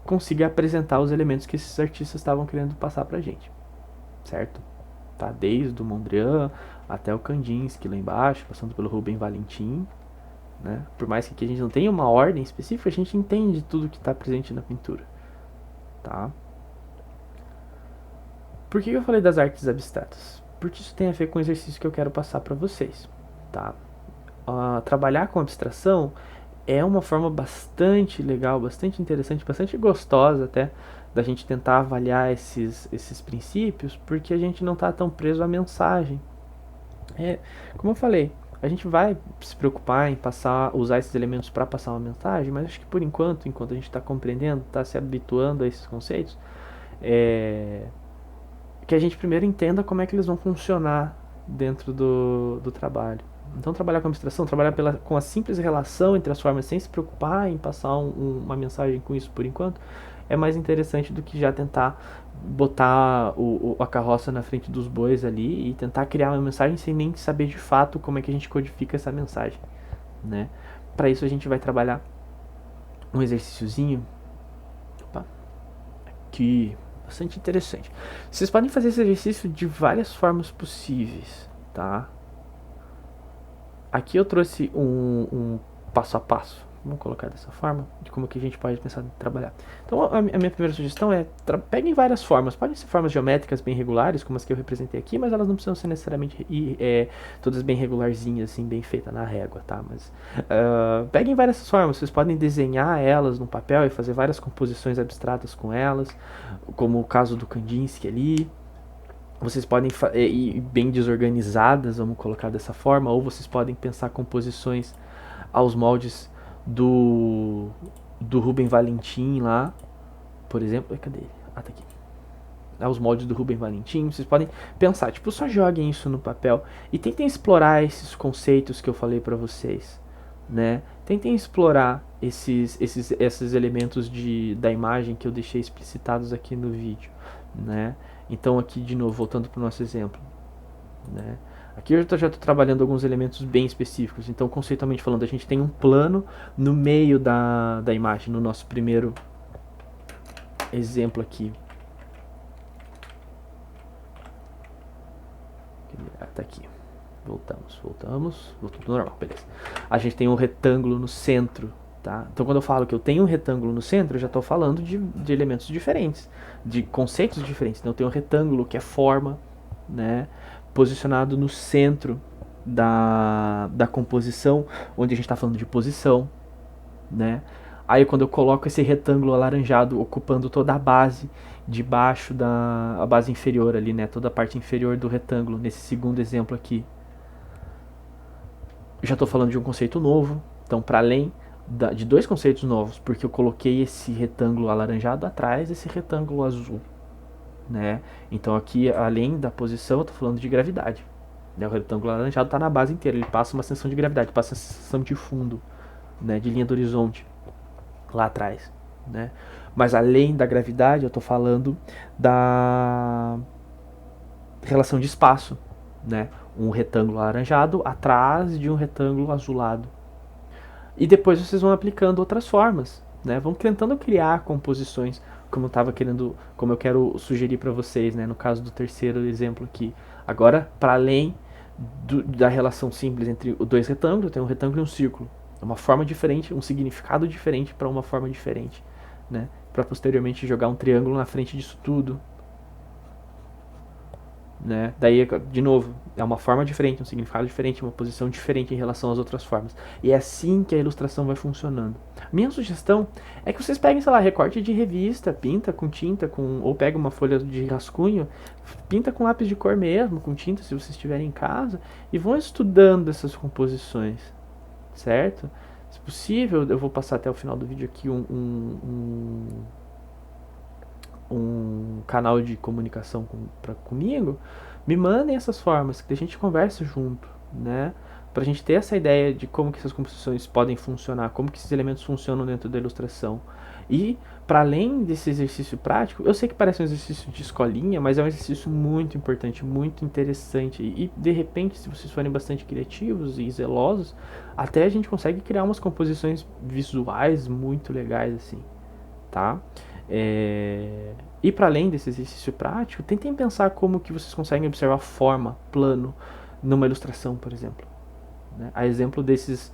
consiga apresentar os elementos que esses artistas estavam querendo passar pra gente, certo? Tá? Desde o Mondrian até o Kandinsky lá embaixo, passando pelo Rubem Valentim, né? Por mais que aqui a gente não tenha uma ordem específica, a gente entende tudo que está presente na pintura, tá? Por que eu falei das artes abstratas? Porque isso tem a ver com o exercício que eu quero passar para vocês, tá? Trabalhar com abstração é uma forma bastante legal, bastante interessante, bastante gostosa até da gente tentar avaliar esses princípios, porque a gente não está tão preso à mensagem. Como eu falei, a gente vai se preocupar em usar esses elementos para passar uma mensagem, mas acho que por enquanto a gente está compreendendo, está se habituando a esses conceitos, que a gente primeiro entenda como é que eles vão funcionar dentro do trabalho. Então, trabalhar com abstração, trabalhar com a simples relação entre as formas sem se preocupar em passar uma mensagem com isso por enquanto, é mais interessante do que já tentar botar a carroça na frente dos bois ali e tentar criar uma mensagem sem nem saber de fato como é que a gente codifica essa mensagem, né? Para isso a gente vai trabalhar um exercíciozinho, opa, aqui, bastante interessante. Vocês podem fazer esse exercício de várias formas possíveis, tá? Aqui eu trouxe um passo a passo, vamos colocar dessa forma, de como que a gente pode pensar em trabalhar. Então a minha primeira sugestão é, peguem várias formas, podem ser formas geométricas bem regulares, como as que eu representei aqui, mas elas não precisam ser necessariamente todas bem regularzinhas, assim, bem feitas na régua, tá? Mas peguem várias formas, vocês podem desenhar elas no papel e fazer várias composições abstratas com elas, como o caso do Kandinsky ali. Vocês podem ir bem desorganizadas, vamos colocar dessa forma, ou vocês podem pensar composições aos moldes do Rubem Valentim lá, por exemplo. Cadê ele? Tá aqui. Aos moldes do Rubem Valentim. Vocês podem pensar, tipo, só joguem isso no papel e tentem explorar esses conceitos que eu falei para vocês, né? Tentem explorar esses elementos da imagem que eu deixei explicitados aqui no vídeo, né? Então aqui de novo, voltando para o nosso exemplo, né? Aqui eu já estou trabalhando alguns elementos bem específicos. Então, conceitualmente falando, a gente tem um plano no meio da imagem, no nosso primeiro exemplo aqui. Tá aqui. Voltou tudo normal, beleza. A gente tem um retângulo no centro, tá? Então, quando eu falo que eu tenho um retângulo no centro, eu já estou falando de elementos diferentes, de conceitos diferentes. Então, eu tenho um retângulo que é forma, né? Posicionado no centro da composição, onde a gente está falando de posição, né? Aí quando eu coloco esse retângulo alaranjado ocupando toda a base debaixo a base inferior ali, né? Toda a parte inferior do retângulo, nesse segundo exemplo aqui. Já estou falando de um conceito novo, então para além de dois conceitos novos, porque eu coloquei esse retângulo alaranjado atrás desse retângulo azul, né? Então aqui, além da posição, eu estou falando de gravidade. O retângulo alaranjado está na base inteira, ele passa uma sensação de gravidade, passa uma sensação de fundo, né? De linha do horizonte lá atrás, né? Mas além da gravidade, eu estou falando da relação de espaço, né? Um retângulo alaranjado atrás de um retângulo azulado. E depois vocês vão aplicando outras formas, né? Vão tentando criar composições como eu quero sugerir para vocês, né? No caso do terceiro exemplo aqui. Agora, para além da relação simples entre os dois retângulos, tem um retângulo e um círculo. É uma forma diferente, um significado diferente para uma forma diferente, né? Para posteriormente jogar um triângulo na frente disso tudo, né? Daí, de novo, é uma forma diferente, um significado diferente, uma posição diferente em relação às outras formas. E é assim que a ilustração vai funcionando. Minha sugestão é que vocês peguem, sei lá, recorte de revista, pinta com tinta, ou pega uma folha de rascunho, pinta com lápis de cor mesmo, com tinta, se vocês estiverem em casa, e vão estudando essas composições, certo? Se possível, eu vou passar até o final do vídeo aqui um canal de comunicação comigo, me mandem essas formas, que a gente conversa junto, né? Pra gente ter essa ideia de como que essas composições podem funcionar, como que esses elementos funcionam dentro da ilustração. E, para além desse exercício prático, eu sei que parece um exercício de escolinha, mas é um exercício muito importante, muito interessante. E, de repente, se vocês forem bastante criativos e zelosos, até a gente consegue criar umas composições visuais muito legais, assim, tá? E para além desse exercício prático, tentem pensar como que vocês conseguem observar forma, plano, numa ilustração, por exemplo. Né? A exemplo dessas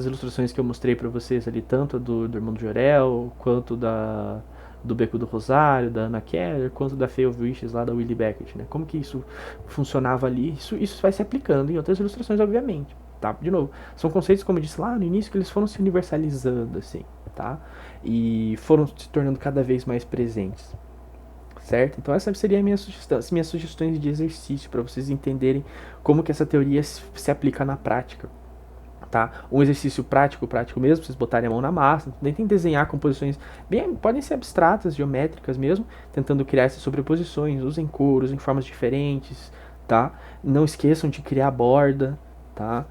ilustrações que eu mostrei para vocês ali, tanto do Irmão do Jorel, quanto do Beco do Rosário, da Anna Keller, quanto da Fay of Wishes lá da Willie Beckett. Né? Como que isso funcionava ali, isso vai se aplicando em outras ilustrações, obviamente. Tá? De novo, são conceitos, como eu disse lá no início, que eles foram se universalizando, assim, tá? E foram se tornando cada vez mais presentes, certo? Então essa seria a minha sugestão, as minhas sugestões de exercício, para vocês entenderem como que essa teoria se aplica na prática, tá? Um exercício prático mesmo, vocês botarem a mão na massa, tentem desenhar composições, podem ser abstratas, geométricas mesmo, tentando criar essas sobreposições, usem cor, usem formas diferentes, tá? Não esqueçam de criar borda, tá?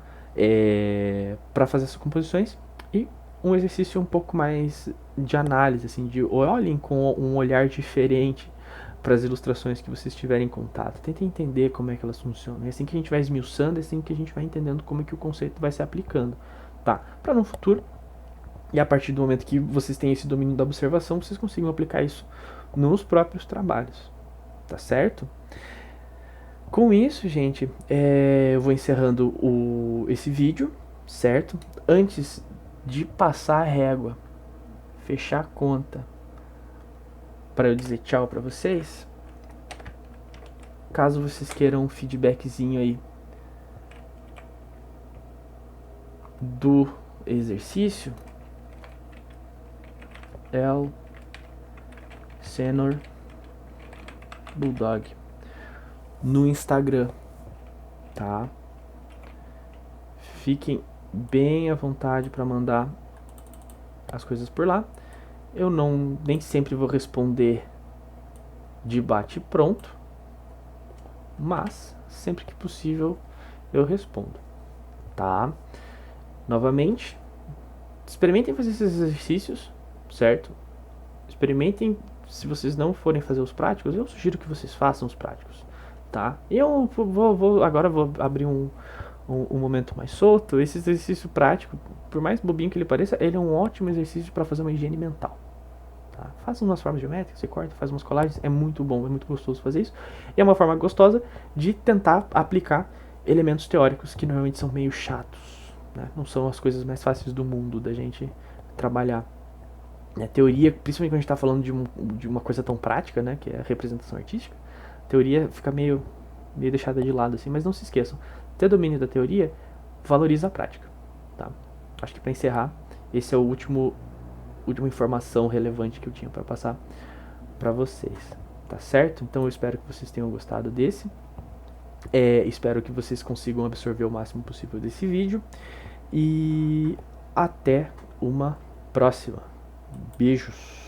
Para fazer essas composições. E um exercício um pouco mais de análise, assim, de olhem com um olhar diferente para as ilustrações que vocês tiverem em contato. Tentem entender como é que elas funcionam. É assim que a gente vai esmiuçando, é assim que a gente vai entendendo como é que o conceito vai se aplicando, tá? Para no futuro, e a partir do momento que vocês têm esse domínio da observação, vocês consigam aplicar isso nos próprios trabalhos, tá certo? Com isso, gente, eu vou encerrando esse vídeo, certo? Antes de passar a régua, fechar a conta, para eu dizer tchau para vocês, caso vocês queiram um feedbackzinho aí do exercício, El Senor Bulldog no Instagram, tá? Fiquem bem à vontade para mandar as coisas por lá. Eu nem sempre vou responder de bate pronto, mas sempre que possível eu respondo, tá? Novamente, experimentem fazer esses exercícios, certo? Experimentem. Se vocês não forem fazer os práticos, eu sugiro que vocês façam os práticos, tá? Eu agora vou abrir um momento mais solto. Esse exercício prático, por mais bobinho que ele pareça, ele é um ótimo exercício para fazer uma higiene mental. Tá? Faça umas formas geométricas, você corta, faz umas colagens, é muito bom, é muito gostoso fazer isso. E é uma forma gostosa de tentar aplicar elementos teóricos que normalmente são meio chatos, né? Não são as coisas mais fáceis do mundo da gente trabalhar. Teoria, principalmente quando a gente está falando de uma coisa tão prática, né, que é a representação artística, a teoria fica meio deixada de lado, assim, mas não se esqueçam, ter domínio da teoria valoriza a prática, tá? Acho que para encerrar, esse é o última informação relevante que eu tinha para passar para vocês, tá certo? Então eu espero que vocês tenham gostado desse, espero que vocês consigam absorver o máximo possível desse vídeo, e até uma próxima. Beijos.